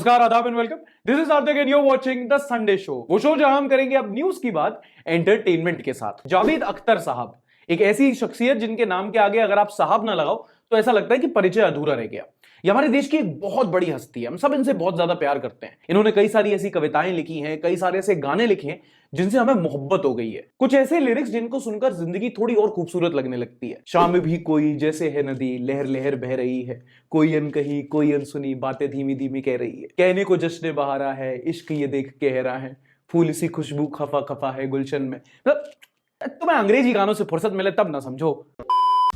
नमस्कार, आदाब and welcome. This is Hardik and you are watching the Sunday show. वो show जहां हम करेंगे अब न्यूज की बात एंटरटेनमेंट के साथ। जावेद अख्तर साहब एक ऐसी शख्सियत जिनके नाम के आगे अगर आप साहब ना लगाओ तो ऐसा लगता है कि परिचय अधूरा रह गया। ये हमारे देश की एक बहुत बड़ी हस्ती है, हम सब इनसे बहुत ज्यादा प्यार करते हैं। इन्होंने कई सारी ऐसी कविताएं लिखी हैं, कई सारे ऐसे गाने लिखे हैं जिनसे हमें मोहब्बत हो गई है। कुछ ऐसे लिरिक्स जिनको सुनकर जिंदगी थोड़ी और खूबसूरत लगने लगती है। शाम भी कोई जैसे है नदी, लहर लहर बह रही है, कोई अनकही कोई अनसुनी बातें धीमी धीमी कह रही है, कहने को जश्न बहारा है, इश्क ये देख कह रहा है, फूल सी खुशबू खफा खफा है गुलशन में। मतलब तुम्हें अंग्रेजी गानों से फुर्सत मिले तब ना समझो।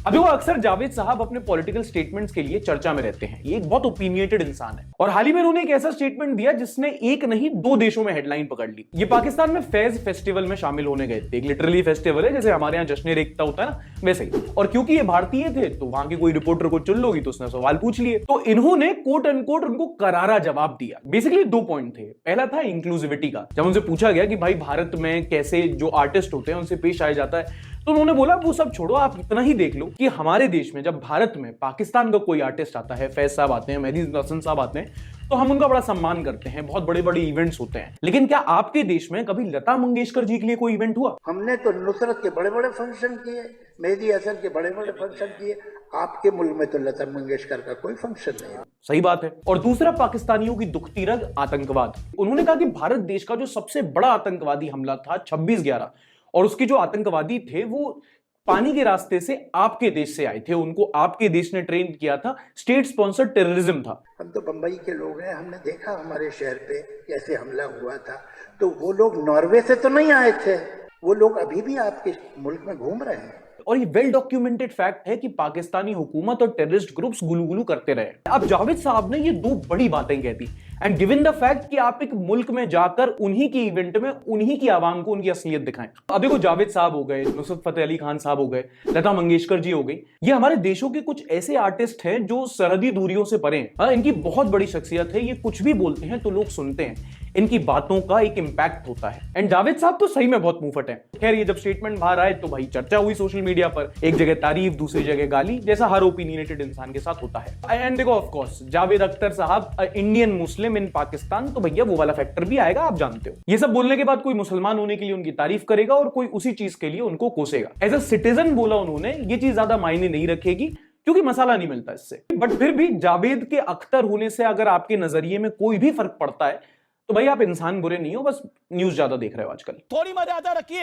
अभी वो अक्सर जावेद साहब अपने पॉलिटिकल स्टेटमेंट्स के लिए चर्चा में रहते हैं। ये एक बहुत ओपिनियटेड इंसान है और हाल ही में उन्होंने एक ऐसा स्टेटमेंट दिया जिसने एक नहीं दो देशों में हेडलाइन पकड़ ली। ये पाकिस्तान में फैज फेस्टिवल में शामिल होने गए थे। एक लिटरली फेस्टिवल है, जैसे हमारे यहाँ जश्न एकता होता है ना, वैसे ही। और क्योंकि ये भारतीय थे तो वहां के कोई रिपोर्टर को चुन लोगी तो उसने सवाल पूछ लिए, तो इन्होंने कोट अनकोट उनको करारा जवाब दिया। बेसिकली दो पॉइंट थे। पहला था इंक्लूसिविटी का। जब उनसे पूछा गया कि भाई भारत में कैसे जो आर्टिस्ट होते हैं उनसे पेश आया जाता है, तो उन्होंने बोला वो सब छोड़ो, आप इतना ही देख लो कि हमारे देश में जब भारत में पाकिस्तान का कोई आर्टिस्ट आता है, फैज साहब आते हैं, मेहदी हसन साहब आते हैं, तो हम उनका बड़ा सम्मान करते हैं, बहुत बड़े बड़े इवेंट्स होते हैं। लेकिन क्या आपके देश में कभी लता मंगेशकर जी के लिए कोई इवेंट हुआ? हमने तो नुसरत के बड़े बड़े फंक्शन किए, मेहदी हसन के बड़े बड़े फंक्शन किए। आपके मुल्क में तो लता मंगेशकर का कोई फंक्शन नहीं है। सही बात है। और दूसरा, पाकिस्तानियों की दुखती रग आतंकवाद। उन्होंने कहा कि भारत देश का जो सबसे बड़ा आतंकवादी हमला था 26/11, और उसके जो आतंकवादी थे वो पानी के रास्ते से आपके देश से आए थे, उनको आपके देश ने ट्रेन किया था, स्टेट स्पॉन्सर्ड टेररिज्म था। हम तो बंबई के लोग हैं, हमने देखा हमारे शहर पे कैसे हमला हुआ था। तो वो लोग नॉर्वे से तो नहीं आए थे, वो लोग अभी भी आपके मुल्क में घूम रहे हैं। और ये वेल डॉक्यूमेंटेड फैक्ट है कि पाकिस्तानी हुकूमत और टेररिस्ट ग्रुप्स गुलू गुलू करते रहे। अब जावेद साहब ने ये दो बड़ी बातें कह दी, एंड गिवन द फैक्ट कि आप एक मुल्क में जाकर उन्हीं की इवेंट में उन्हीं की आवाम को उनकी असलियत दिखाएं। अब देखो, जावेद साहब हो गए, नुसरत फतेह अली खान साहब हो गए, लता मंगेशकर जी हो गई, ये हमारे देशों के कुछ ऐसे आर्टिस्ट हैं जो सरहदी दूरियों से परे हैं। इनकी बहुत बड़ी शख्सियत है, ये कुछ भी बोलते हैं तो लोग सुनते हैं, इनकी बातों का एक इंपैक्ट होता है। एंड जावेद साहब तो सही में बहुत मुंहफट है। खैर, ये जब स्टेटमेंट बाहर आए तो भाई चर्चा हुई सोशल मीडिया पर, एक जगह तारीफ दूसरी जगह गाली, जैसा हर ओपिनियटेड इंसान के साथ होता है। एंड देखो, ऑफ कोर्स जावेद अख्तर साहब इंडियन मुस्लिम इन पाकिस्तान, तो भैया वो वाला फैक्टर भी आएगा, आप जानते हो। ये सब बोलने के बाद कोई मुसलमान होने के लिए उनकी तारीफ करेगा और कोई उसी चीज के लिए उनको कोसेगा। एज अ सिटीजन बोला उन्होंने, ये चीज ज्यादा मायने नहीं रखेगी क्योंकि मसाला नहीं मिलता इससे। बट फिर भी जावेद के अख्तर होने से अगर आपके नजरिए में कोई भी फर्क पड़ता है तो भाई आप इंसान बुरे नहीं हो, बस न्यूज ज्यादा देख रहे हो आजकल। थोड़ी मर्यादा रखिए।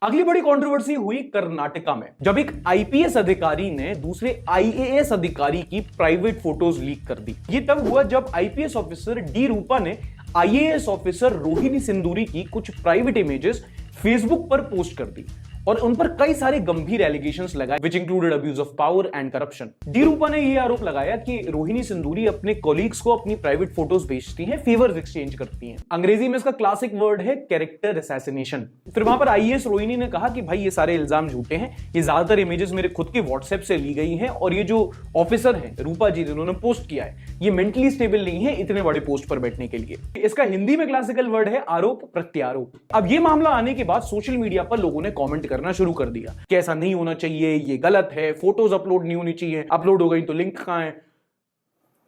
अगली बड़ी कंट्रोवर्सी हुई कर्नाटका में, जब एक आईपीएस अधिकारी ने दूसरे आईएएस अधिकारी की प्राइवेट फोटोज लीक कर दी। ये तब हुआ जब आईपीएस ऑफिसर डी रूपा ने आईएएस ऑफिसर रोहिणी सिंदूरी की कुछ प्राइवेट इमेजेस फेसबुक पर पोस्ट कर दी और उन पर कई सारे गंभीर एलिगेशंस लगाए, which included abuse of power and corruption. D Roopa ने यह आरोप लगाया कि रोहिणी सिंदूरी अपने कॉलीग्स को अपनी प्राइवेट फोटोज भेजती हैं, फेवर्स एक्सचेंज करती हैं। अंग्रेजी में इसका क्लासिक वर्ड है कैरेक्टर असैसिनेशन। फिर वहां पर आईएएस रोहिणी ने कहा कि भाई ये सारे इल्जाम झूठे हैं, ये ज्यादातर इमेजेस मेरे खुद के व्हाट्सएप से ली गई हैं और ये जो ऑफिसर हैं रूपा जी जिन्होंने पोस्ट किया है ये मेंटली स्टेबल नहीं है इतने बड़े पोस्ट पर बैठने के लिए। इसका हिंदी में क्लासिकल वर्ड है आरोप प्रत्यारोप। अब ये मामला आने के बाद सोशल मीडिया पर लोगों ने कमेंट करना शुरू कर दिया कि ऐसा नहीं होना चाहिए, ये गलत है, फोटोज अपलोड नहीं होनी चाहिए, अपलोड हो गई तो लिंक कहां है,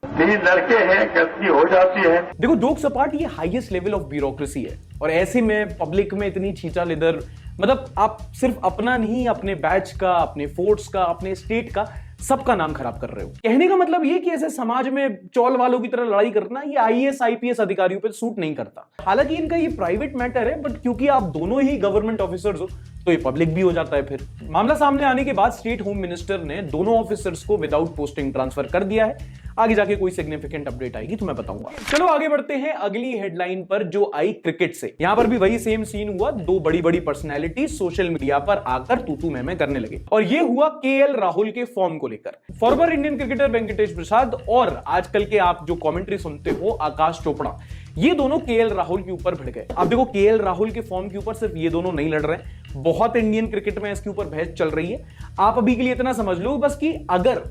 लड़के हैं, गलती हो जाती है। देखो, जोक सपाट, ये हाईएस्ट लेवल ऑफ ब्यूरोक्रेसी है और ऐसे में पब्लिक में इतनी छींचा लेदर, मतलब आप सिर्फ अपना नहीं, अपने बैच का, अपने फोर्स का, अपने स्टेट का, सबका नाम खराब कर रहे हो। कहने का मतलब ये कि ऐसे समाज में चौल वालों की तरह लड़ाई करना ये आईएएस आईपीएस अधिकारियों पे सूट नहीं करता। हालांकि इनका ये प्राइवेट मैटर है, बट क्योंकि आप दोनों ही गवर्नमेंट ऑफिसर्स हो तो ये पब्लिक भी हो जाता है। फिर मामला सामने आने के बाद स्टेट होम मिनिस्टर ने दोनों ऑफिसर्स को विदाउट पोस्टिंग ट्रांसफर कर दिया है। आगे जाके कोई सिग्निफिकेंट अपडेट आएगी तो मैं बताऊंगा। चलो आगे बढ़ते हैं अगली हेडलाइन पर जो आई क्रिकेट से। यहां पर भी वही सेम सीन हुआ, दो बड़ी बड़ी पर्सनैलिटी सोशल मीडिया पर आकर तू मैं करने लगे और ये हुआ केएल राहुल के फॉर्म को लेकर। फॉर्मर इंडियन क्रिकेटर वेंकटेश प्रसाद और आजकल के आप जो कमेंट्री सुनते हो आकाश चोपड़ा, ये दोनों केएल राहुल के ऊपर भिड़ गए। अब देखो, केएल राहुल के फॉर्म के ऊपर सिर्फ ये दोनों नहीं लड़ रहे हैं, बहुत इंडियन क्रिकेट में इसके ऊपर बहस चल रही है। आप अभी के लिए इतना समझ लो बस कि अगर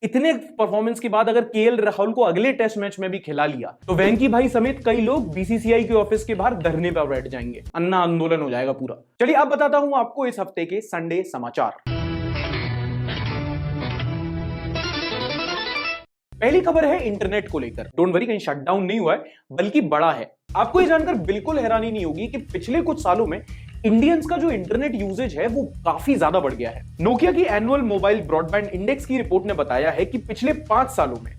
इतने परफॉर्मेंस के बाद अगर केएल राहुल को अगले टेस्ट मैच में भी खिला लिया तो वेंकी भाई समेत कई लोग बीसीसीआई के ऑफिस के बाहर धरने पर बैठ जाएंगे, अन्ना आंदोलन हो जाएगा पूरा। चलिए अब बताता हूं आपको इस हफ्ते के संडे समाचार। पहली खबर है इंटरनेट को लेकर। डोंट वरी, कहीं शटडाउन नहीं हुआ है, बल्कि बड़ा है। आपको ये जानकर बिल्कुल हैरानी नहीं होगी कि पिछले कुछ सालों में इंडियंस का जो इंटरनेट यूजेज है वो काफी ज्यादा बढ़ गया है। नोकिया की एनुअल मोबाइल ब्रॉडबैंड इंडेक्स की रिपोर्ट ने बताया है कि पिछले 5 सालों में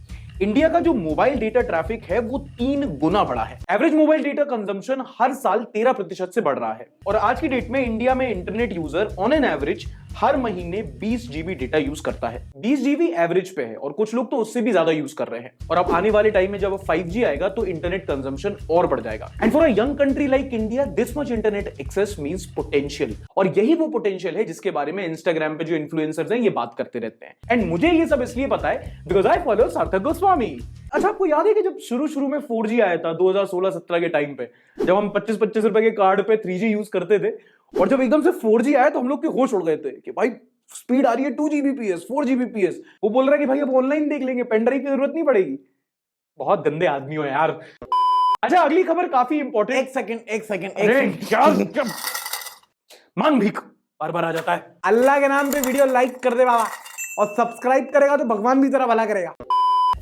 इंडिया का जो मोबाइल डेटा ट्रैफिक है वो 3 गुना बढ़ा है। एवरेज मोबाइल डेटा कंजम्पशन हर साल 13% से बढ़ रहा है और आज की डेट में इंडिया में internet user on an average हर महीने 20 GB डेटा यूज करता है। 20 GB एवरेज पे है और कुछ लोग तो उससे भी ज्यादा यूज कर रहे हैं। और अब आने वाले टाइम में जब 5G आएगा तो इंटरनेट कंजम्पशन और बढ़ जाएगा। And for a young country like India this much internet access means potential. और यही वो पोटेंशियल है जिसके बारे में इंस्टाग्राम पे जो इन्फ्लुएंसर्स हैं ये बात करते रहते हैं। एंड मुझे ये सब इसलिए पता है बिकॉज आई फॉलो सार्थक गोस्वामी। अच्छा, आपको याद है कि जब शुरू में 4G आया था 2016-17 के टाइम पे, जब हम 25-25 रुपए के कार्ड पे 3G यूज करते थे और जब एकदम से 4G आया तो हम लोग के होश उड़ गए थे कि भाई स्पीड आ रही है 2 Gbps 4 Gbps। वो बोल रहा है कि भाई अब ऑनलाइन देख लेंगे, पेन ड्राइव की जरूरत नहीं पड़ेगी। बहुत गंदे आदमी हो यार। अच्छा, अगली खबर काफी इंपॉर्टेंट। एक सेकंड मांग भीख बार बार आ जाता है। अल्लाह के नाम पे वीडियो लाइक कर दे बाबा, और सब्सक्राइब करेगा तो भगवान भी तेरा भला करेगा।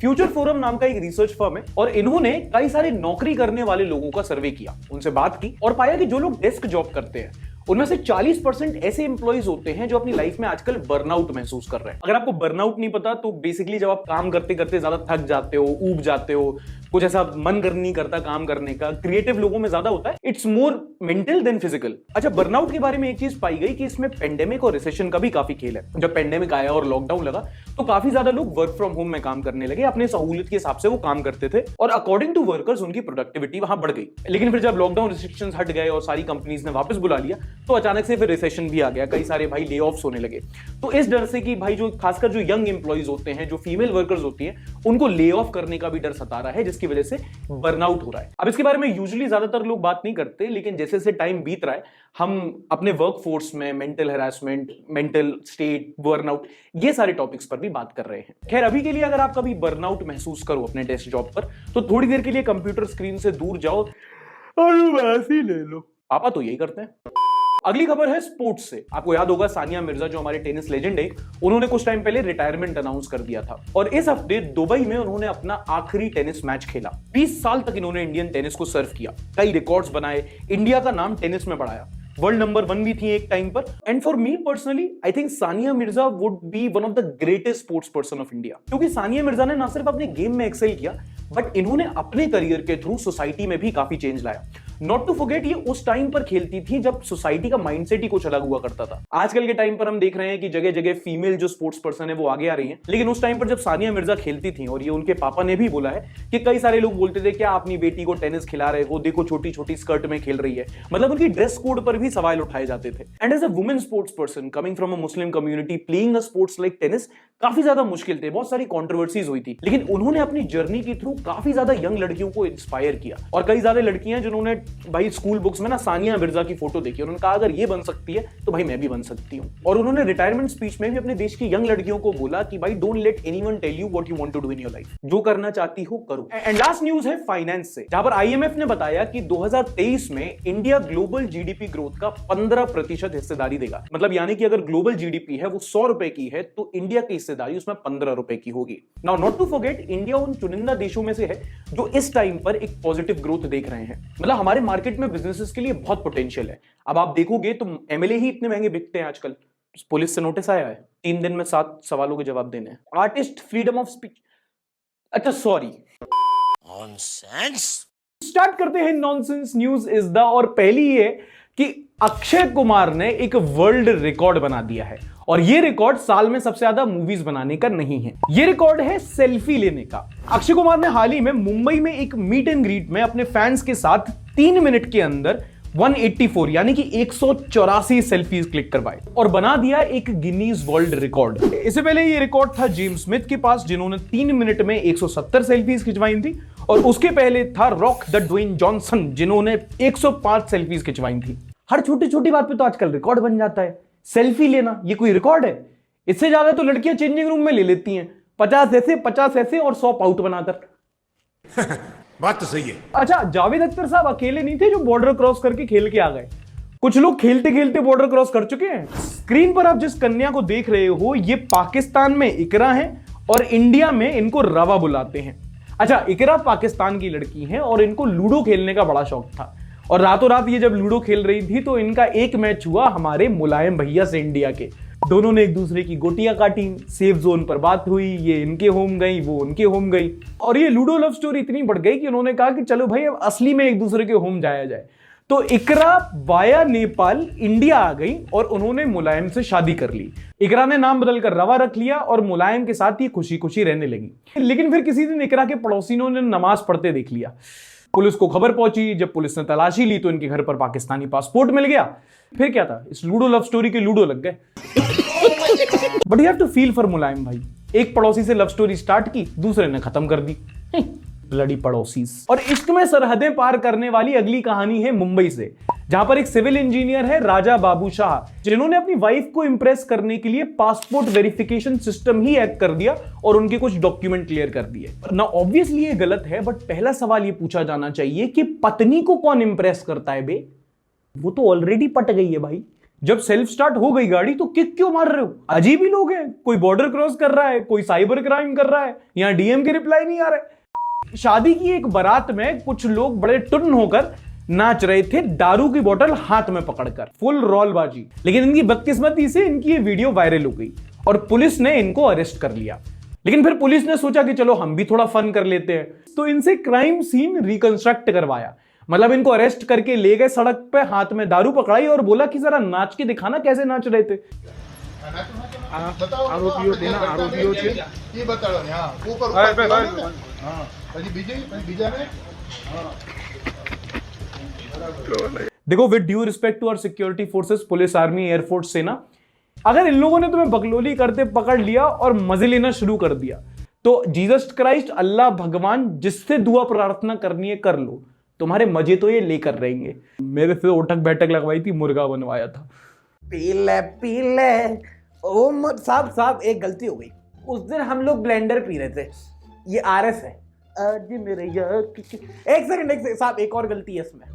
फ्यूचर फोरम नाम का एक रिसर्च फर्म है और इन्होंने कई सारे नौकरी करने वाले लोगों का सर्वे किया, उनसे बात की और पाया कि जो लोग डेस्क जॉब करते हैं उनमें से 40% ऐसे एम्प्लॉइज होते हैं जो अपनी लाइफ में आजकल बर्नआउट महसूस कर रहे हैं। अगर आपको बर्नआउट नहीं पता तो बेसिकली जब आप काम करते करते ज्यादा थक जाते हो, ऊब जाते हो, कुछ ऐसा मन नहीं करता काम करने का, क्रिएटिव लोगों में ज्यादा होता है, it's more mental than physical. अच्छा, बर्नआउट के बारे में एक चीज पाई गई कि इसमें पेंडेमिक और रिसेशन का भी काफी खेल है। जब पेंडेमिक आया और लॉकडाउन लगा तो काफी ज्यादा लोग वर्क फ्रॉम होम में काम करने लगे, अपने सहूलियत के हिसाब से वो काम करते थे और अकॉर्डिंग टू वर्कर्स उनकी प्रोडक्टिविटी वहां बढ़ गई। लेकिन फिर जब लॉकडाउन रिस्ट्रिक्शंस हट गए और सारी कंपनीज ने वापस बुला लिया तो अचानक से फिर रिसेशन भी आ गया, कई सारे भाई ले ऑफ्स होने लगे। तो इस डर से कि भाई जो खासकर जो यंग एम्प्लॉइज होते हैं, जो फीमेल वर्कर्स होती हैं, उनको ले ऑफ करने का भी डर सता रहा है, जिसकी वजह से बर्नआउट हो रहा है। अब इसके बारे में यूजुअली ज्यादातर लोग बात नहीं करते, लेकिन जैसे जैसे टाइम बीत रहा है हम अपने वर्क फोर्स में mental harassment, mental state, burnout, ये सारे टॉपिक्स पर भी बात कर रहे हैं। खैर, अभी के लिए अगर आप कभी बर्नआउट महसूस करो अपने डेस्क जॉब पर तो थोड़ी देर के लिए कंप्यूटर स्क्रीन से दूर जाओ और ऐसे ले लो। पापा तो यही करते हैं। अगली खबर है स्पोर्ट्स से। आपको याद होगा सानिया मिर्जा जो हमारे टेनिस लेजेंड है, उन्होंने कुछ टाइम पहले रिटायरमेंट अनाउंस कर दिया था और इस हफ्ते दुबई में उन्होंने अपना आखिरी टेनिस मैच खेला। 20 साल तक इन्होंने इंडियन टेनिस को सर्व किया, कई रिकॉर्ड्स बनाए, इंडिया का नाम टेनिस में बढ़ाया, वर्ल्ड नंबर 1 भी थी एक टाइम पर। And for me personally I think Sania Mirza would be one of the greatest sports person of India, क्योंकि सानिया मिर्जा ने ना सिर्फ अपने गेम में एक्सेल किया बट इन्होंने अपने करियर के थ्रू सोसाइटी में भी काफी चेंज लाया। नॉट टू फॉरगेट, ये उस टाइम पर खेलती थी जब सोसाइटी का माइंडसेट ही कुछ अलग हुआ करता था। आजकल के टाइम पर हम देख रहे हैं कि जगह जगह फीमेल जो स्पोर्ट्स पर्सन है वो आगे आ रही हैं, लेकिन उस टाइम पर जब सानिया मिर्जा खेलती थी, और ये उनके पापा ने भी बोला है कि कई सारे लोग बोलते थे क्या अपनी बेटी को टेनिस खिला रहे हो, देखो छोटी छोटी स्कर्ट में खेल रही है, मतलब उनकी ड्रेस कोड पर भी सवाल उठाए जाते थे। And as a women sports person coming from a Muslim community playing a sports like tennis काफी ज्यादा मुश्किल थे, बहुत सारी कंट्रोवर्सीज हुई थी, लेकिन उन्होंने अपनी जर्नी के थ्रू काफी ज्यादा यंग लड़कियों को इंस्पायर किया। और कई ज्यादा लड़कियां जिन्होंने भाई स्कूल बुक्स में ना सानिया मिर्जा की फोटो देखी, उन्होंने कहा अगर ये बन सकती है तो भाई मैं भी बन सकती हूं। और उन्होंने रिटायरमेंट स्पीच में भी अपने देश की यंग लड़कियों को बोला कि भाई don't let anyone tell you what you want to do in your life, जो करना चाहती हो करो। एंड लास्ट न्यूज है फाइनेंस से, जहां पर आईएमएफ ने बताया कि 2023 में इंडिया ग्लोबल जीडीपी ग्रोथ का 15% हिस्सेदारी देगा। मतलब यानी कि अगर ग्लोबल जीडीपी है वो 100 रुपए की है तो इंडिया की हिस्सेदारी उसमें 15 रुपए की होगी। Now not to forget, India उन चुनिंदा देशों में से है जो इस टाइम पर एक पॉजिटिव ग्रोथ देख रहे हैं। मतलब हमारे मार्केट में बिजनेसेस के लिए बहुत पोटेंशियल है। अब आप देखोगे तो एमएलए ही इतने महंगे बिकते हैं आजकल। पुलिस से नोटिस आया है 3 दिन में 7 सवालों के जवाब देने हैं। आर्टिस्ट फ्रीडम ऑफ स्पीच, अच्छा सॉरी, नॉनसेंस। स्टार्ट करते हैं नॉनसेंस न्यूज इज द, और पहली ये कि अक्षय कुमार ने एक वर्ल्ड रिकॉर्ड बना दिया है और ये रिकॉर्ड साल में सबसे ज्यादा मूवीज बनाने का नहीं है, ये रिकॉर्ड है सेल्फी लेने का। अक्षय कुमार ने हाल ही में मुंबई में एक मीट एंड ग्रीट में अपने फैंस के साथ 3 मिनट के अंदर 184 यानी कि 184 सेल्फीज क्लिक करवाए और बना दिया एक गिनीज वर्ल्ड रिकॉर्ड। इससे पहले ये रिकॉर्ड था जेम्स स्मिथ के पास जिन्होंने 3 मिनट में 170 सेल्फीज खिंचवाई थी, और उसके पहले था रॉक द ड्वेन जॉनसन जिन्होंने 105 सेल्फीज खिंचवाई थी। हर छोटी छोटी बात पे तो आजकल रिकॉर्ड बन जाता है। सेल्फी लेना ये कोई रिकॉर्ड है? इससे ज्यादा तो लड़कियां चेंजिंग रूम में ले लेती हैं, 50 ऐसे और 100 पाउट बनाकर। बात तो सही है। अच्छा, जावेद अख्तर साहब अकेले नहीं थे जो बॉर्डर क्रॉस करके खेल के आ गए, कुछ लोग खेलते खेलते बॉर्डर क्रॉस कर चुके हैं। स्क्रीन पर आप जिस कन्या को देख रहे हो ये पाकिस्तान में इकरा है और इंडिया में इनको रवा बुलाते हैं। अच्छा, इकरा पाकिस्तान की लड़की है और इनको लूडो खेलने का बड़ा शौक था, और रातों रात ये जब लूडो खेल रही थी तो इनका एक मैच हुआ हमारे मुलायम भैया से, इंडिया के। दोनों ने एक दूसरे की गोटियां काटी, सेफ जोन पर बात हुई, ये इनके होम गई, वो उनके होम गई, और ये लूडो लव स्टोरी इतनी बढ़ गई कि उन्होंने कहा कि चलो भाई अब असली में एक दूसरे के होम जाया जाए। तो इकरा वाया नेपाल इंडिया आ गई और उन्होंने मुलायम से शादी कर ली। इकरा ने नाम बदलकर रवा रख लिया और मुलायम के साथ ही खुशी खुशी रहने लगी। लेकिन फिर किसी दिन इकरा के पड़ोसियों ने नमाज पढ़ते देख लिया। पुलिस को खबर पहुंची, जब पुलिस ने तलाशी ली तो इनके घर पर पाकिस्तानी पासपोर्ट मिल गया। फिर क्या था, इस लूडो लव स्टोरी के लूडो लग गए। But you have to feel for Mulayam भाई। एक पड़ोसी से लव स्टोरी स्टार्ट की, दूसरे ने खत्म कर दी। ब्लडी पड़ोसी। और इश्क में सरहदें पार करने वाली अगली कहानी है मुंबई से, जहां पर एक सिविल इंजीनियर है राजा बाबू शाह, जिन्होंने अपनी वाइफ को इंप्रेस करने के लिए पासपोर्ट वेरिफिकेशन सिस्टम ही हैक कर दिया और उनके कुछ डॉक्यूमेंट क्लियर कर दिए ना। ऑब्वियसली ये गलत है, बट पहला सवाल ये पूछा जाना चाहिए कि पत्नी को कौन इंप्रेस करता है बे? वो तो ऑलरेडी पट गई है भाई। जब सेल्फ स्टार्ट हो गई गाड़ी तो किक क्यों मार रहे हो? अजीब ही लोग हैं, कोई बॉर्डर क्रॉस कर रहा है, कोई साइबर क्राइम कर रहा है, यहां डीएम के रिप्लाई नहीं आ रहे। शादी की एक बारात में कुछ लोग बड़े टुन्न होकर नाच रहे थे, दारू की बोतल हाथ में पकड़कर, फुल रॉलबाजी। लेकिन इनकी बदकिस्मती से इनकी ये वीडियो वायरल हो गई और पुलिस ने इनको अरेस्ट कर लिया। लेकिन फिर पुलिस ने सोचा कि चलो हम भी थोड़ा फन कर लेते हैं, तो इनसे क्राइम सीन रिकंस्ट्रक्ट करवाया। मतलब इनको अरेस्ट करके ले गए सड़क पे, हाथ में दारू पकड़ाई और बोला कि जरा नाच के दिखाना कैसे नाच रहे थे। आरोपीओ देना आरोपीओ છે એ બતાડો ને હા ઉપર હા પછી બીજા ને देखो, with due respect to our security forces, police, army, air force, सेना, अगर इन लोगों ने तुम्हें बकलोली करते पकड़ लिया और मजे लेना शुरू कर दिया तो जीसस क्राइस्ट, अल्लाह भगवान, जिससे दुआ प्रार्थना करनी है कर लो, तुम्हारे मजे तो ये लेकर रहेंगे। मेरे से उठक बैठक लगवाई थी, मुर्गा बनवाया था। पीले पीले ओ साहब एक गलती हो गई। उस दिन हम लोग ब्लेंडर पी रहे थे, ये आरएस है। आज मेरे एक सेकंड साहब, एक और गलती है इसमें,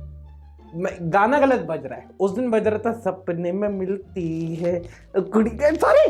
गाना गलत बज रहा है। उस दिन बज रहा था सपने में मिलती है कुड़ी, सॉरी।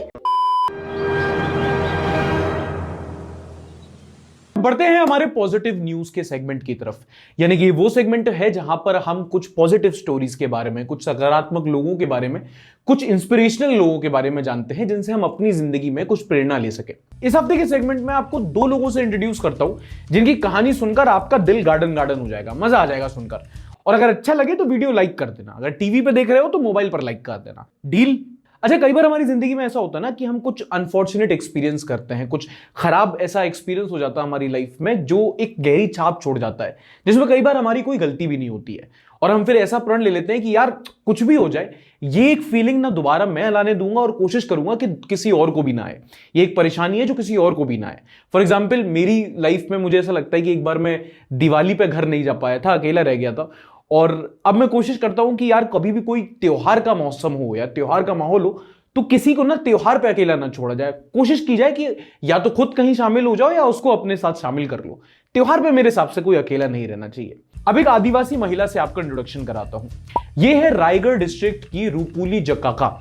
बढ़ते हैं हमारे पॉजिटिव न्यूज के सेगमेंट की तरफ, यानी कि वो सेगमेंट है जहां पर हम कुछ पॉजिटिव स्टोरीज के बारे में, कुछ सकारात्मक लोगों के बारे में, कुछ इंस्पिरेशनल लोगों के बारे में जानते हैं, जिनसे हम अपनी जिंदगी में कुछ प्रेरणा ले सके। इस हफ्ते के सेगमेंट में आपको दो लोगों से इंट्रोड्यूस करता हूं जिनकी कहानी सुनकर आपका दिल गार्डन गार्डन हो जाएगा, मजा आ जाएगा सुनकर। और अगर अच्छा लगे तो वीडियो लाइक कर देना, अगर टीवी पे देख रहे हो तो मोबाइल पर लाइक कर देना, डील। अच्छा, कई बार हमारी जिंदगी में ऐसा होता है ना कि हम कुछ अनफॉर्चुनेट एक्सपीरियंस करते हैं, कुछ खराब ऐसा एक्सपीरियंस हो जाता है हमारी लाइफ में जो एक गहरी छाप छोड़ जाता है, जिसमें कई बार हमारी कोई गलती भी नहीं होती है, और हम फिर ऐसा प्रण ले लेते हैं कि यार कुछ भी हो जाए, ये एक फीलिंग ना दोबारा मैं लाने दूंगा और कोशिश करूंगा कि किसी और को भी ना आए। ये एक परेशानी है जो किसी और को भी ना आए। फॉर एग्जाम्पल, मेरी लाइफ में मुझे ऐसा लगता है कि एक बार मैं दिवाली पे घर नहीं जा पाया था, अकेला रह गया था, और अब मैं कोशिश करता हूं कि यार कभी भी कोई त्योहार का मौसम हो या त्योहार का माहौल हो तो किसी को ना त्योहार पे अकेला ना छोड़ा जाए। कोशिश की जाए कि या तो खुद कहीं शामिल हो जाओ या उसको अपने साथ शामिल कर लो। त्योहार पे मेरे हिसाब से कोई अकेला नहीं रहना चाहिए। अब एक आदिवासी महिला से आपका इंट्रोडक्शन कराता हूं। यह है रायगढ़ डिस्ट्रिक्ट की रूपुली जकाका।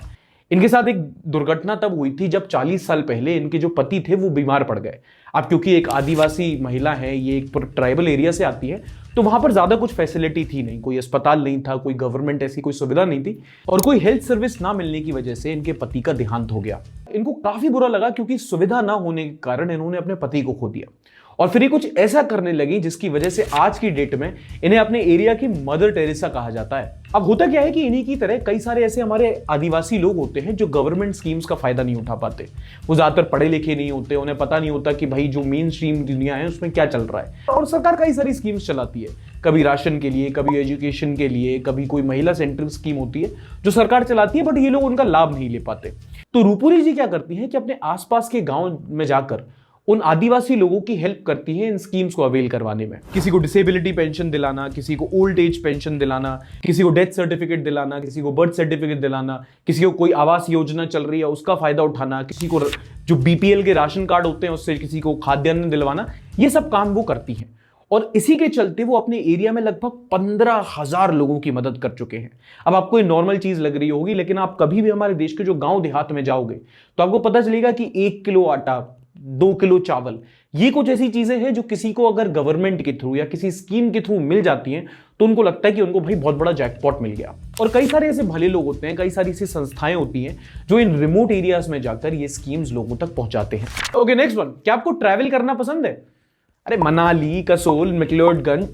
इनके साथ एक दुर्घटना तब हुई थी जब 40 साल पहले इनके जो पति थे वो बीमार पड़ गए। अब क्योंकि एक आदिवासी महिला है, ये एक ट्राइबल एरिया से आती है, तो वहां पर ज्यादा कुछ फैसिलिटी थी नहीं, कोई अस्पताल नहीं था, कोई गवर्नमेंट ऐसी कोई सुविधा नहीं थी, और कोई हेल्थ सर्विस ना मिलने की वजह से इनके पति का देहांत हो गया। इनको काफी बुरा लगा क्योंकि सुविधा ना होने के कारण इन्होंने अपने पति को खो दिया, और फिर ये कुछ ऐसा करने लगी जिसकी वजह से आज की डेट में इन्हें अपने एरिया की मदर टेरेसा कहा जाता है। अब होता क्या है कि इन्हीं की तरह कई सारे ऐसे हमारे आदिवासी लोग होते हैं जो गवर्नमेंट स्कीम्स का फायदा नहीं उठा पाते। वो ज्यादातर पढ़े लिखे नहीं होते, उन्हें पता नहीं होता कि भाई जो मेन स्ट्रीम दुनिया है उसमें क्या चल रहा है। और सरकार कई सारी स्कीम्स चलाती है, कभी राशन के लिए, कभी एजुकेशन के लिए, कभी कोई महिला सेंट्रिक स्कीम होती है जो सरकार चलाती है, बट ये लोग उनका लाभ नहीं ले पाते। तो रूपुरी जी क्या करती हैं कि अपने आसपास के गांव में जाकर उन आदिवासी लोगों की हेल्प करती है इन स्कीम्स को अवेल करवाने में। किसी को डिसेबिलिटी पेंशन दिलाना, किसी को ओल्ड एज पेंशन दिलाना, किसी को डेथ सर्टिफिकेट दिलाना, किसी को बर्थ सर्टिफिकेट दिलाना, किसी को कोई आवास योजना चल रही है उसका फायदा उठाना, किसी को जो बीपीएल के राशन कार्ड होते हैं उससे किसी को खाद्यान्न दिलवाना, ये सब काम वो करती हैं। और इसी के चलते वो अपने एरिया में लगभग 15,000 लोगों की मदद कर चुके हैं। अब आपको ये नॉर्मल चीज लग रही होगी, लेकिन आप कभी भी हमारे देश के जो गांव देहात में जाओगे तो आपको पता चलेगा कि 1 किलो आटा 2 किलो चावल, ये कुछ ऐसी चीजें हैं जो किसी को अगर गवर्नमेंट के थ्रू या किसी स्कीम के थ्रू मिल जाती हैं तो उनको लगता है कि उनको भाई बहुत बड़ा जैकपॉट मिल गया। और कई सारे ऐसे भले लोग होते हैं, कई सारी ऐसी संस्थाएं होती हैं जो इन रिमोट एरियाज में जाकर ये स्कीम्स लोगों तक पहुंचाते हैं। ओके, नेक्स्ट वन, क्या आपको ट्रैवल करना पसंद है? अरे मनाली, कसोल, मैक्लोडगंज,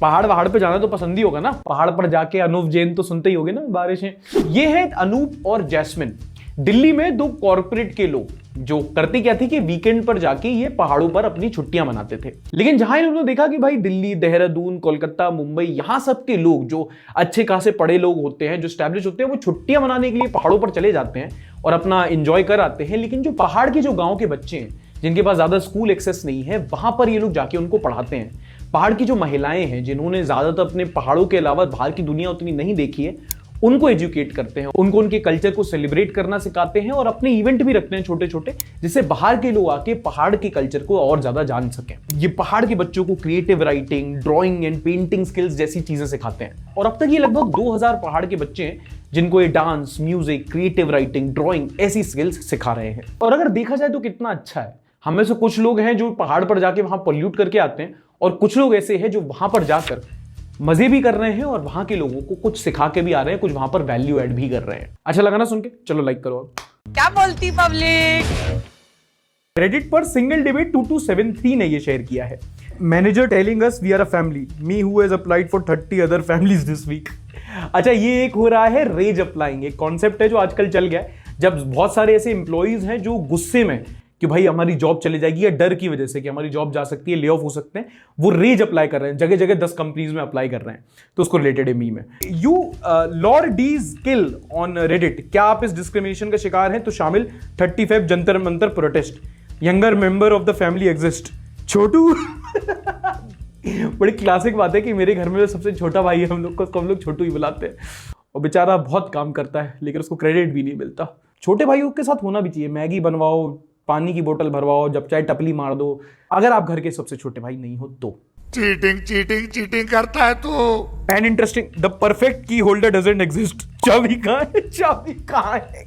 पहाड़ पे जाना तो पसंद ही होगा ना। पहाड़ पर जाके अनूप जैन तो सुनते ही होगे ना, बारिशें। ये है अनूप और जैस्मिन, दिल्ली में 2 कॉर्पोरेट के लोग जो करते क्या थे कि वीकेंड पर जाके ये पहाड़ों पर अपनी छुट्टियां मनाते थे। लेकिन जहां इन्होंने देखा कि भाई दिल्ली, देहरादून, कोलकाता, मुंबई, यहां सब के लोग जो अच्छे खासे पढ़े लोग होते हैं, जो स्टैब्लिश होते हैं, वो छुट्टियां मनाने के लिए पहाड़ों पर चले जाते हैं और अपना एंजॉय कर आते हैं। लेकिन जो पहाड़ के जो गांव के बच्चे हैं जिनके पास ज्यादा स्कूल एक्सेस नहीं है, वहां पर ये लोग जाके उनको पढ़ाते हैं। पहाड़ की जो महिलाएं हैं जिन्होंने ज्यादातर अपने पहाड़ों के अलावा बाहर की दुनिया उतनी नहीं देखी है, उनको एजुकेट करते हैं, उनको उनके कल्चर को सेलिब्रेट करना सिखाते हैं और अपने इवेंट भी रखते हैं छोटे छोटे, जिससे बाहर के लोग आके पहाड़ के कल्चर को और ज्यादा जान सकें। ये पहाड़ के बच्चों को creative writing, drawing and painting skills जैसी चीजें सिखाते हैं। और अब तक ये लगभग 2000 पहाड़ के बच्चे हैं जिनको ये dance, music, creative writing, drawing ऐसी स्किल्स सिखा रहे हैं। और अगर देखा जाए तो कितना अच्छा है। हमें से कुछ लोग हैं जो पहाड़ पर जाके वहां पोल्यूट करके आते हैं और कुछ लोग ऐसे हैं जो वहां पर जाकर मजे भी कर रहे हैं और वहां के लोगों को कुछ सिखा के भी आ रहे हैं, कुछ वहां पर वैल्यू ऐड भी कर रहे हैं। अच्छा लगा ना सुन के? चलो लाइक करो। क्या बोलती पब्लिक? रेडिट पर सिंगल डिबेट 2273 ने ये शेयर किया है। Manager telling us we are a family, me who has applied for 30 other families this week. अच्छा, ये एक हो रहा है रेज अप्लाइंग, एक कॉन्सेप्ट है जो आजकल चल गया है, जब बहुत सारे ऐसे एम्प्लॉइज हैं जो गुस्से में कि भाई हमारी जॉब चली जाएगी या डर की वजह से कि हमारी जॉब जा सकती है, ले ऑफ हो सकते हैं, वो रेज अप्लाई कर रहे हैं, जगह जगह 10 कंपनीज में अप्लाई कर रहे हैं। तो उसको रिलेटेड है मीम है, you lord these kill on Reddit, क्या आप इस डिस्क्रिमिनेशन का शिकार हैं? तो शामिल 30 Feb Jantar Mantar protest, younger member of the family exist, Chhotu. बड़ी क्लासिक बात है कि मेरे घर में जो सबसे छोटा भाई है, हम लोग छोटू ही बुलाते हैं, और बेचारा बहुत काम करता है लेकिन उसको क्रेडिट भी नहीं मिलता। छोटे भाइयों के साथ होना भी चाहिए, मैगी बनवाओ, पानी की बोतल भरवाओ, जब चाहे टपली मार दो, अगर आप घर के सबसे छोटे भाई नहीं हो तो। चीटिंग चीटिंग चीटिंग करता है तू। एंड इंटरेस्टिंग, द परफेक्ट की होल्डर डजंट एग्जिस्ट, चाबी कहाँ है? चाबी कहाँ है?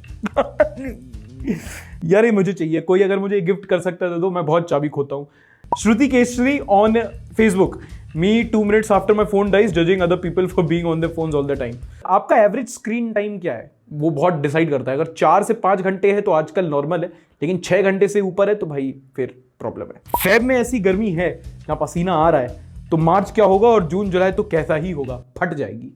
यार ये मुझे चाहिए, कोई अगर मुझे गिफ्ट कर सकता है तो मैं बहुत चाबी खोता हूँ। Shruti Kesari on Facebook, me 2 minutes after my phone dies judging other people for being on their phones all the time. आपका एवरेज स्क्रीन टाइम क्या है? वो बहुत डिसाइड करता है। अगर 4 से 5 घंटे है तो आजकल नॉर्मल है, लेकिन 6 घंटे से ऊपर है तो भाई फिर प्रॉब्लम है। फेब में ऐसी गर्मी है जहां पसीना आ रहा है, तो मार्च क्या होगा और जून जुलाई तो कैसा ही होगा, फट जाएगी।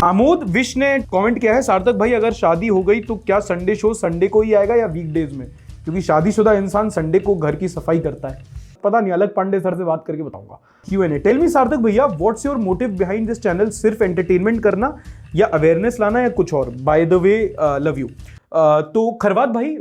आमोद विश ने कमेंट किया है, सार्थक भाई अगर शादी हो गई तो क्या संडे शो संडे को ही आएगा या वीकडेज में? क्योंकि शादीशुदा इंसान संडे को घर की सफाई करता है। पता नहीं, अलग पांडे सर से बात करके बताऊंगा। Q&A, टेल मी सार्थक भैया, what's your motive behind this channel? सिर्फ एंटरटेनमेंट करना या अवेयरनेस लाना या कुछ और? By the way love you. तो खरवात भाई,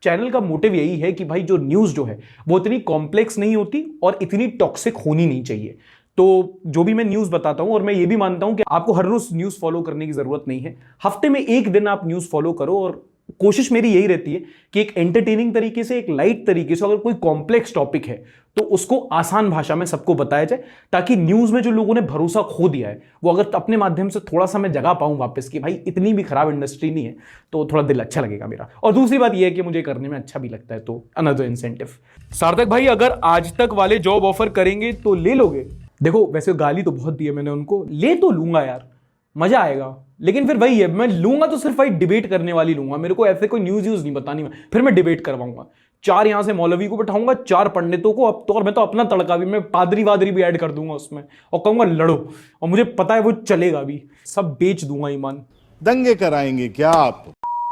चैनल का मोटिव यही है कि भाई जो न्यूज़ जो है वो इतनी कॉम्प्लेक्स नहीं होती और इतनी टॉक्सिक होनी नहीं चाहिए। तो जो भी मैं न्यूज़ बताता हूं, और मैं ये भी मानता हूं कि आपको हर रोज न्यूज़ फॉलो करने की जरूरत नहीं है, हफ्ते में एक दिन आप न्यूज़ फॉलो करो। और कोशिश मेरी यही रहती है कि एक एंटरटेनिंग तरीके से, एक लाइट तरीके से, अगर कोई कॉम्प्लेक्स टॉपिक है तो उसको आसान भाषा में सबको बताया जाए, ताकि न्यूज़ में जो लोगों ने भरोसा खो दिया है वो अगर अपने माध्यम से थोड़ा सा मैं जगा पाऊं वापस कि भाई इतनी भी खराब इंडस्ट्री नहीं है, तो थोड़ा दिल अच्छा लगेगा मेरा। और दूसरी बात यह है कि मुझे करने में अच्छा भी लगता है, तो अनदर इंसेंटिव। सार्थक भाई अगर आज तक वाले जॉब ऑफर करेंगे तो ले लोगे? देखो वैसे गाली तो बहुत दी है मैंने उनको, ले तो लूंगा यार, मजा आएगा, लेकिन फिर वही है, मैं लूंगा तो सिर्फ भाई डिबेट करने वाली लूंगा। मेरे को ऐसे कोई न्यूज़ नहीं बतानी, मैं फिर मैं डिबेट करवाऊंगा। 4 यहां से मौलवी को बैठाऊंगा, 4 पंडितों को, अब तो, और मैं तो अपना तड़का भी, मैं पादरी वादरी भी ऐड कर दूंगा उसमें और कहूंगा लड़ो, और मुझे पता है वो चलेगा भी, सब बेच दूंगा ईमान। दंगे कराएंगे क्या आप?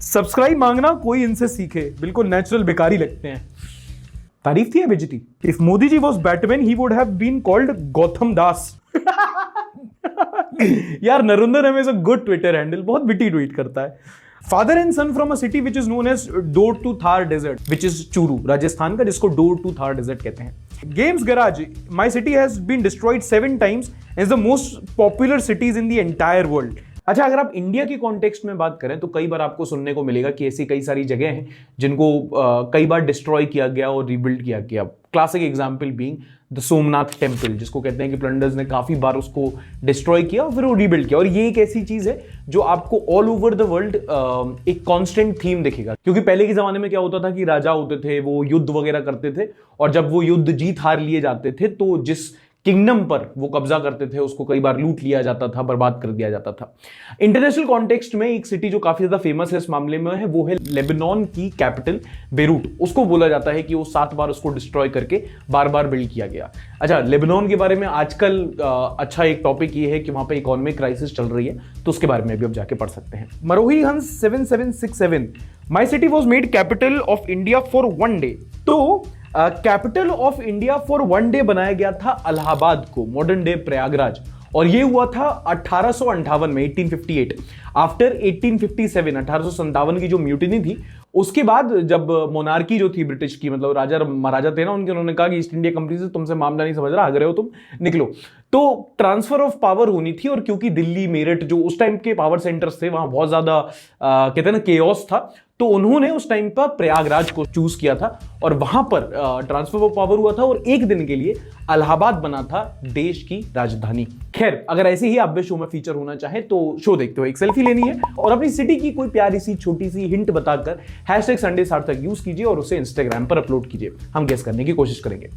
सब्सक्राइब मांगना कोई इनसे सीखे, बिल्कुल नेचुरल बेकारी लगते हैं। तारीफ थी या बेइज्जती? If Modi ji was Batman he would have been called Gautam Das. यार नरेंद्र हमें गुड ट्विटर हैंडल, बहुत विटी ट्वीट करता है। Father and son from a city which is known as door to Thar desert, which is Churu Rajasthan का, जिसको डोर टू थार डेजर्ट कहते हैं। Games garage, my city has been destroyed 7 times, is the most popular cities in the entire world. अच्छा, अगर आप India की context में बात करें तो कई बार आपको सुनने को मिलेगा कि ऐसी कई सारी जगह हैं जिनको कई बार डिस्ट्रॉय किया गया और रीबिल्ड किया गया। Classic example being the Somnath temple, जिसको कहते हैं कि प्लंडर्स ने काफी बार उसको डिस्ट्रॉय किया और फिर वो रीबिल्ड किया। और ये एक ऐसी चीज है जो आपको ऑल ओवर द वर्ल्ड एक कांस्टेंट थीम दिखेगा, क्योंकि पहले के जमाने में क्या होता था कि राजा होते थे, वो युद्ध वगैरह करते थे, और जब वो युद्ध जीत हार लिए जाते थे तो जिस किंगडम पर वो कब्जा करते थे उसको कई बार लूट लिया जाता था, बर्बाद कर दिया जाता था। इंटरनेशनल कॉन्टेक्स्ट में एक सिटी जो काफी ज्यादा फेमस है इस मामले में है, वो है लेबनान की कैपिटल बेरूट। उसको बोला जाता है कि वो 7 बार उसको डिस्ट्रॉय करके बार बार बिल्ड किया गया। अच्छा, लेबनान के बारे में आजकल अच्छा एक टॉपिक ये है कि वहां पर इकोनॉमिक क्राइसिस चल रही है, तो उसके बारे में भी अब जाके पढ़ सकते हैं। मरोही हंस 7767, my city was made capital of India for 1 day. तो capital of India for 1 day बनाया गया था इलाहाबाद को, मॉडर्न डे प्रयागराज, और ये हुआ था 1858 में, 1858। आफ्टर 1857, 1857 की जो म्यूटिनी थी, उसके बाद जब मोनार्की जो थी ब्रिटिश की, मतलब राजा महाराजा थे ना उनके, उन्होंने कहा कि ईस्ट इंडिया कंपनी से तुमसे मामला नहीं समझ रहा, आ गए हो तुम, निकलो। तो ट्रांसफर ऑफ पावर होनी थी, और क्योंकि दिल्ली मेरठ जो उस टाइम के पावर सेंटर्स थे वहां बहुत ज्यादा कहते हैं ना केओस था, तो उन्होंने उस टाइम पर प्रयागराज को चूज किया था और वहां पर ट्रांसफर ऑफ पावर हुआ था, और एक दिन के लिए इलाहाबाद बना था देश की राजधानी। खैर, अगर ऐसे ही आप भी शो में फीचर होना चाहे तो शो देखते हो, एक सेल्फी लेनी है और अपनी सिटी की कोई प्यारी सी छोटी सी हिंट बताकर #संडे सार्थक यूज कीजिए और उसे इंस्टाग्राम पर अपलोड कीजिए, हम गेस करने की कोशिश करेंगे।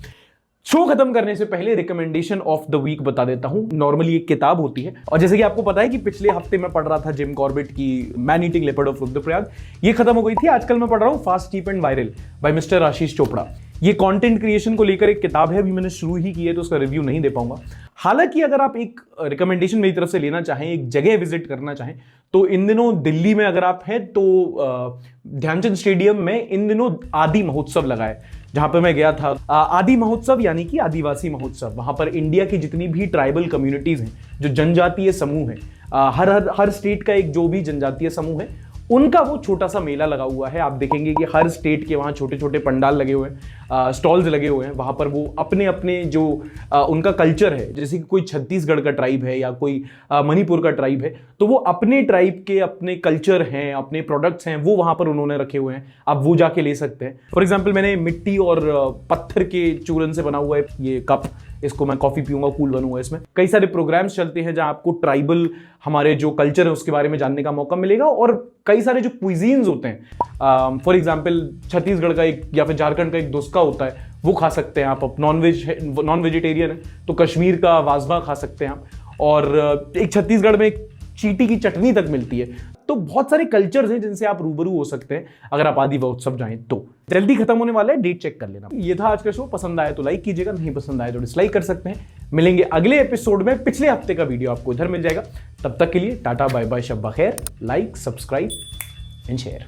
शो खत्म करने से पहले रिकमेंडेशन ऑफ द वीक बता देता हूं। नॉर्मली एक किताब होती है, और जैसे कि आपको पता है कि पिछले हफ्ते मैं पढ़ रहा था जिम कॉर्बेट की man eating leopard of Rudraprayag, ये खत्म हो गई थी। आजकल मैं पढ़ रहा हूं fast, cheap and viral by mister Ashish Chopra. ये कंटेंट क्रिएशन को लेकर एक किताब है, अभी मैंने शुरू ही की है तो उसका रिव्यू नहीं दे पाऊंगा। हालांकि अगर आप एक रिकमेंडेशन मेरी तरफ से लेना चाहें, एक जगह विजिट करना चाहें, तो इन दिनों दिल्ली में अगर आप हैं तो ध्यानचंद स्टेडियम में इन दिनों आदि महोत्सव लगा है, जहां पर मैं गया था। आदि महोत्सव यानी कि आदिवासी महोत्सव, वहां पर इंडिया की जितनी भी ट्राइबल कम्युनिटीज हैं, जो जनजातीय समूह हैं, हर स्टेट का एक जो भी जनजातीय समूह है, उनका वो छोटा सा मेला लगा हुआ है। आप देखेंगे कि हर स्टेट के वहाँ छोटे छोटे पंडाल लगे हुए हैं, स्टॉल्स लगे हुए हैं, वहाँ पर वो अपने अपने जो उनका कल्चर है, जैसे कि कोई छत्तीसगढ़ का ट्राइब है या कोई मणिपुर का ट्राइब है, तो वो अपने ट्राइब के अपने कल्चर हैं, अपने प्रोडक्ट्स हैं, वो वहाँ पर उन्होंने रखे हुए हैं, आप वो जाके ले सकते हैं। फॉर एग्जाम्पल, मैंने मिट्टी और पत्थर के चूरन से बना हुआ है ये कप, इसको मैं कॉफी पीऊंगा, कूल बनूंगा। इसमें कई सारे प्रोग्राम्स चलते हैं जहां आपको ट्राइबल हमारे जो कल्चर है उसके बारे में जानने का मौका मिलेगा, और कई सारे जो क्विजीन्स होते हैं, फॉर एग्जांपल छत्तीसगढ़ का एक या फिर झारखंड का एक डोस्का होता है, वो खा सकते हैं आप। नॉन वेजिटेरियन है तो कश्मीर का वाजवा खा सकते हैं आप, और एक छत्तीसगढ़ में एक चीटी की चटनी तक मिलती है। तो बहुत सारे कल्चर्स हैं जिनसे आप रूबरू हो सकते हैं अगर आप आदि महोत्सव जाएं तो। जल्दी खत्म होने वाला है, डेट चेक कर लेना। ये था आज का शो, पसंद आया तो लाइक कीजिएगा, नहीं पसंद आया तो डिसलाइक कर सकते हैं। मिलेंगे अगले एपिसोड में, पिछले हफ्ते का वीडियो आपको इधर मिल जाएगा। तब तक के लिए टाटा बाय बाय, शब्बा खैर, लाइक, सब्सक्राइब एंड शेयर।